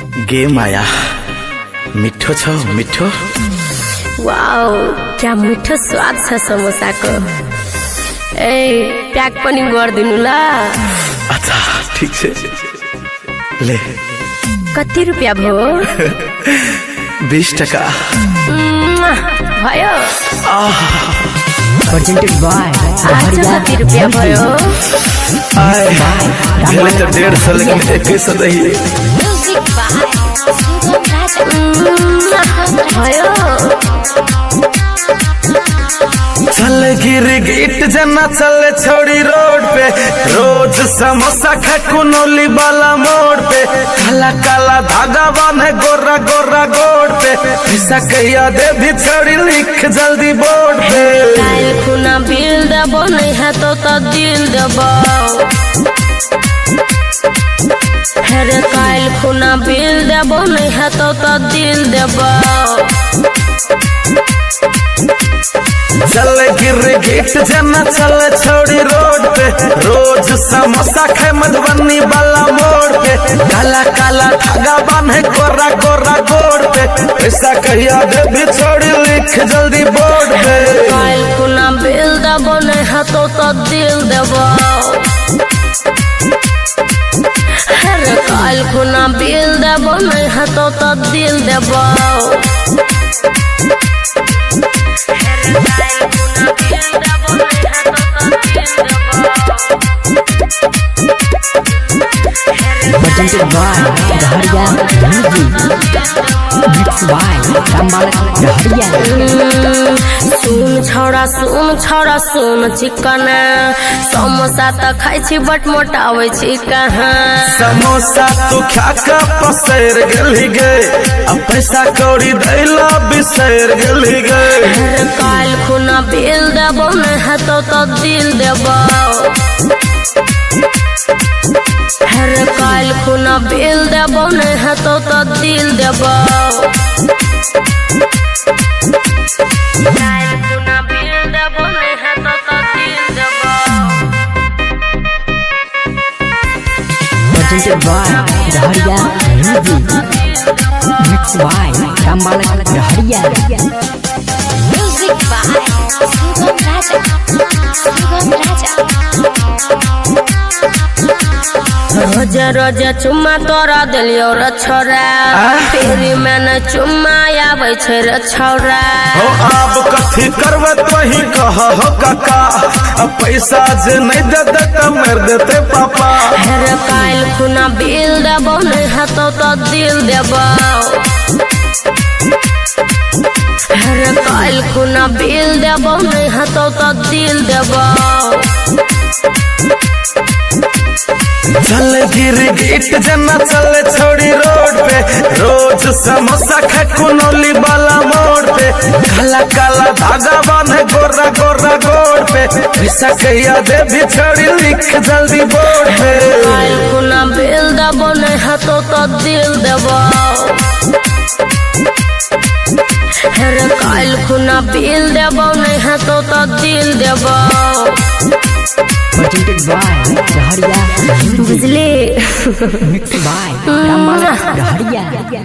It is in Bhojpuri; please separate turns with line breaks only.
गेम आया मिठो छो मिठो।
वाओ क्या मीठो स्वाद छ समोसा को। ए प्याक पनि गर्दिनु ल।
अच्छा ठीक से ले।
कति रुपया भयो?
20 टका
भयो।
प्रेजेंटेड बाय
आज कति रुपया भयो?
आए पहले तो 150 लेकिन 21 दही
म्युजिक बाय भयो।
चल गिर गिट जना चल छोड़ी रोड पे, रोज समोसा खा कुनौली वाला मोड़ पे, काला काला धागा बांधे गोरा गोरा गोड़ पे, पैसा कहिया दे भी छोड़ी लिख जल्दी बोर्ड पे।
काल खुना बिल देबो नहीं है तो दिल देबो। हेरे काल खुना बिल देबो नहीं है तो दिल देबो।
चल गिर गिट जना चल छोड़ी रोड पे, रोज समोसा खाए मधुबनी वाला मोड़ पे, काला काला धागा बांधे गोरा गोरा गोड़ पे, पैसा कहिया दे भी छोड़ी लिख जल्दी बोर्ड पे।
काल खुना बिल देबो नहीं है तो दिल देबो। हेरे काल खुना बिल देबो नहीं है तो दिल देबो।
Presented by Dahariya mix by Rambalak डहरिया।
सुन छोड़ा सुन चिकन, समोसा तो खाई छी बट मोटावे छी कहाँ।
समोसा तू खा का पसैर गली गए, अब पैसा कौड़ी दैला बिसैर गली गए।
हेरे काल खुना बिल देबो नहीं है तो दिल देबो। हेरे काल खुना बिल देबो नहीं है तो दिल देबो। काल खुना बिल देबो नहीं है तो दिल देबो।
Presented by Dahariya mix by Rambalak Dahariya.
Music by सुगम राजा। रोज रोज चुम्मा तोरा दिलियो रे छोरा, तेरी मैंने चुम्मा आवे छे रे छोरा।
हो अब कथी करबे तोही कह हो काका, अब पैसा जे नहीं देते तो मर देते पापा।
हेरे काल खुना बिल देबो नहीं है तो दिल देबो। हेरे काल खुना बिल देबो नहीं है तो दिल देबो।
चल गिर गिट जना चल छोड़ी रोड पे, रोज समोसा खा कुनौली वाला मोड़ पे, काला काला धागा बांधे गोरा गोरा गोड़ पे, पैसा कहिया दे भी छोड़ी लिख जल्दी बोर्ड पे।
काल खुना बिल देबो नहीं है तो दिल देबो। हेरे काल खुना बिल देबो नहीं है तो दिल देबो।
प्रेजेंटेड बाय डहरिया
बुझले
मिक्स बाय रामबालक डहरिया।